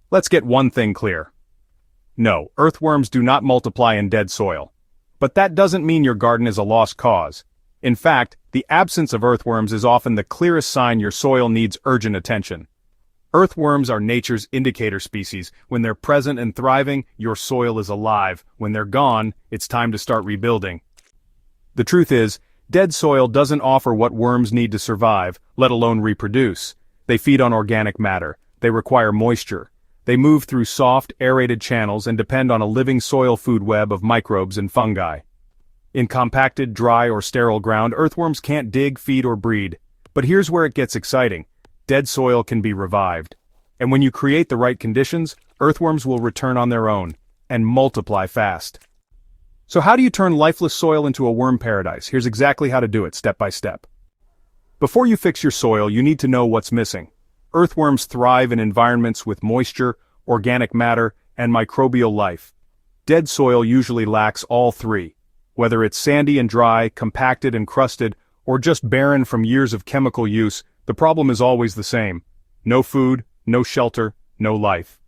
Let's get one thing clear. No, earthworms do not multiply in dead soil. But that doesn't mean your garden is a lost cause. In fact, the absence of earthworms is often the clearest sign your soil needs urgent attention. Earthworms are nature's indicator species. When they're present and thriving, your soil is alive. When they're gone, it's time to start rebuilding. The truth is, dead soil doesn't offer what worms need to survive, let alone reproduce. They feed on organic matter. They require moisture. They move through soft, aerated channels and depend on a living soil food web of microbes and fungi. In compacted, dry, or sterile ground, earthworms can't dig, feed, or breed. But here's where it gets exciting. Dead soil can be revived. And when you create the right conditions, earthworms will return on their own, and multiply fast. So how do you turn lifeless soil into a worm paradise? Here's exactly how to do it, step by step. Before you fix your soil, you need to know what's missing. Earthworms thrive in environments with moisture, organic matter, and microbial life. Dead soil usually lacks all three. Whether it's sandy and dry, compacted and crusted, or just barren from years of chemical use, the problem is always the same. No food, no shelter, no life.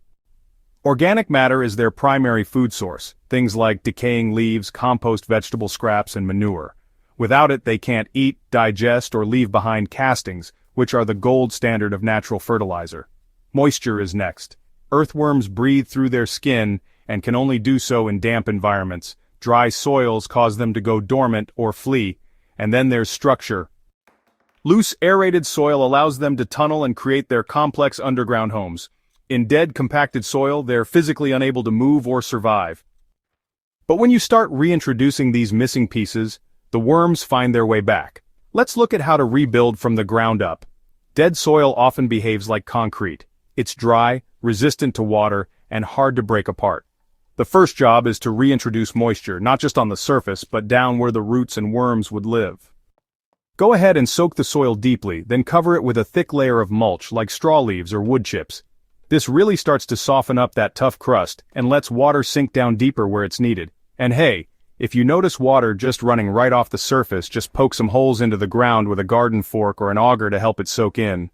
Organic matter is their primary food source, things like decaying leaves, compost vegetable scraps, and manure. Without it, they can't eat, digest, or leave behind castings, which are the gold standard of natural fertilizer. Moisture is next. Earthworms breathe through their skin and can only do so in damp environments. Dry soils cause them to go dormant or flee, and then there's structure. Loose aerated soil allows them to tunnel and create their complex underground homes. In dead, compacted soil, they're physically unable to move or survive. But when you start reintroducing these missing pieces, the worms find their way back. Let's look at how to rebuild from the ground up. Dead soil often behaves like concrete. It's dry, resistant to water, and hard to break apart. The first job is to reintroduce moisture, not just on the surface, but down where the roots and worms would live. Go ahead and soak the soil deeply, then cover it with a thick layer of mulch like straw leaves or wood chips. This really starts to soften up that tough crust and lets water sink down deeper where it's needed. And hey, if you notice water just running right off the surface, just poke some holes into the ground with a garden fork or an auger to help it soak in.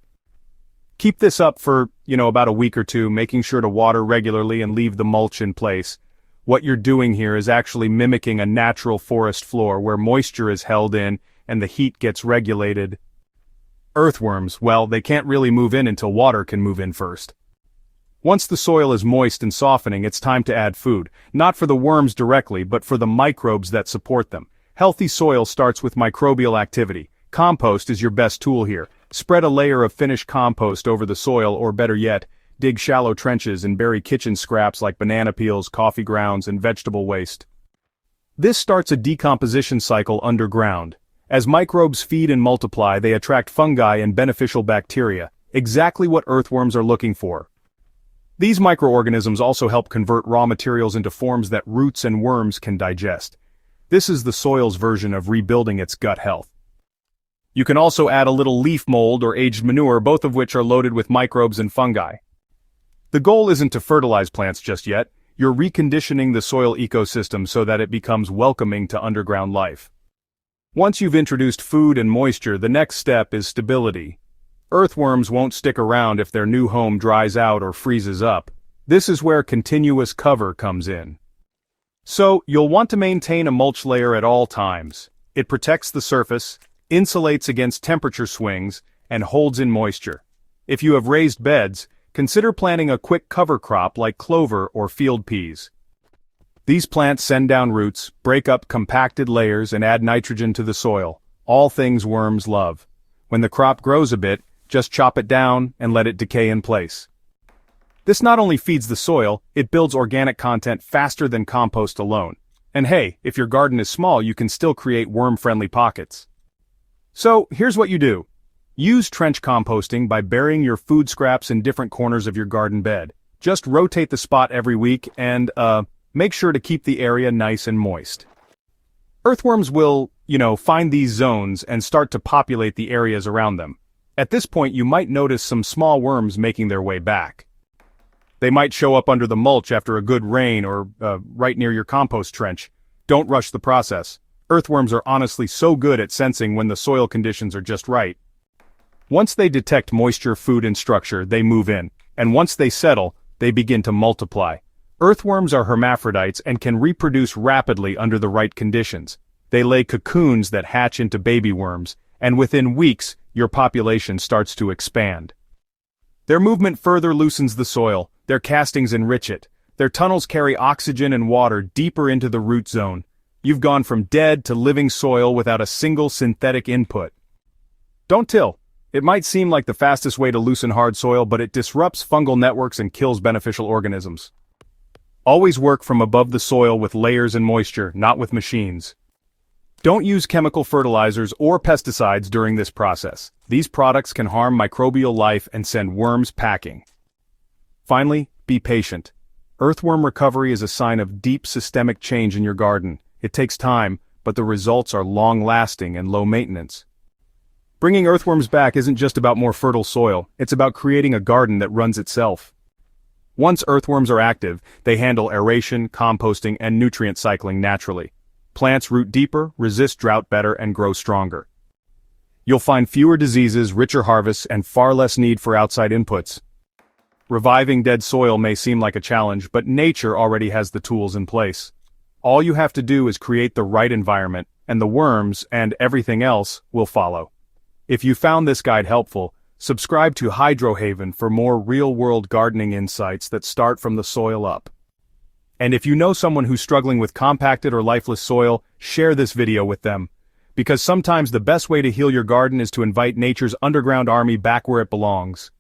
Keep this up for, about a week or two, making sure to water regularly and leave the mulch in place. What you're doing here is actually mimicking a natural forest floor where moisture is held in and the heat gets regulated. Earthworms, well, they can't really move in until water can move in first. Once the soil is moist and softening, it's time to add food, not for the worms directly, but for the microbes that support them. Healthy soil starts with microbial activity. Compost is your best tool here. Spread a layer of finished compost over the soil, or better yet, dig shallow trenches and bury kitchen scraps like banana peels, coffee grounds, and vegetable waste. This starts a decomposition cycle underground. As microbes feed and multiply, they attract fungi and beneficial bacteria, exactly what earthworms are looking for. These microorganisms also help convert raw materials into forms that roots and worms can digest. This is the soil's version of rebuilding its gut health. You can also add a little leaf mold or aged manure, both of which are loaded with microbes and fungi. The goal isn't to fertilize plants just yet. You're reconditioning the soil ecosystem so that it becomes welcoming to underground life. Once you've introduced food and moisture, the next step is stability. Earthworms won't stick around if their new home dries out or freezes up. This is where continuous cover comes in. So, you'll want to maintain a mulch layer at all times. It protects the surface, insulates against temperature swings, and holds in moisture. If you have raised beds, consider planting a quick cover crop like clover or field peas. These plants send down roots, break up compacted layers, and add nitrogen to the soil, all things worms love. When the crop grows a bit, just chop it down and let it decay in place. This not only feeds the soil, it builds organic content faster than compost alone. And hey, if your garden is small, you can still create worm-friendly pockets. So, here's what you do. Use trench composting by burying your food scraps in different corners of your garden bed. Just rotate the spot every week and, make sure to keep the area nice and moist. Earthworms will, find these zones and start to populate the areas around them. At this point, you might notice some small worms making their way back. They might show up under the mulch after a good rain or right near your compost trench. Don't rush the process. Earthworms are honestly so good at sensing when the soil conditions are just right. Once they detect moisture, food, and structure, they move in. And once they settle, they begin to multiply. Earthworms are hermaphrodites and can reproduce rapidly under the right conditions. They lay cocoons that hatch into baby worms, and within weeks, your population starts to expand. Their movement further loosens the soil, their castings enrich it. Their tunnels carry oxygen and water deeper into the root zone. You've gone from dead to living soil without a single synthetic input. Don't till. It might seem like the fastest way to loosen hard soil, but it disrupts fungal networks and kills beneficial organisms. Always work from above the soil with layers and moisture, not with machines. Don't use chemical fertilizers or pesticides during this process. These products can harm microbial life and send worms packing. Finally, be patient. Earthworm recovery is a sign of deep systemic change in your garden. It takes time, but the results are long-lasting and low maintenance. Bringing earthworms back isn't just about more fertile soil, it's about creating a garden that runs itself. Once earthworms are active, they handle aeration, composting, and nutrient cycling naturally. Plants root deeper, resist drought better, and grow stronger. You'll find fewer diseases, richer harvests, and far less need for outside inputs. Reviving dead soil may seem like a challenge, but nature already has the tools in place. All you have to do is create the right environment, and the worms and everything else will follow. If you found this guide helpful, subscribe to Hydrohaven for more real-world gardening insights that start from the soil up. And if you know someone who's struggling with compacted or lifeless soil, share this video with them. Because sometimes the best way to heal your garden is to invite nature's underground army back where it belongs.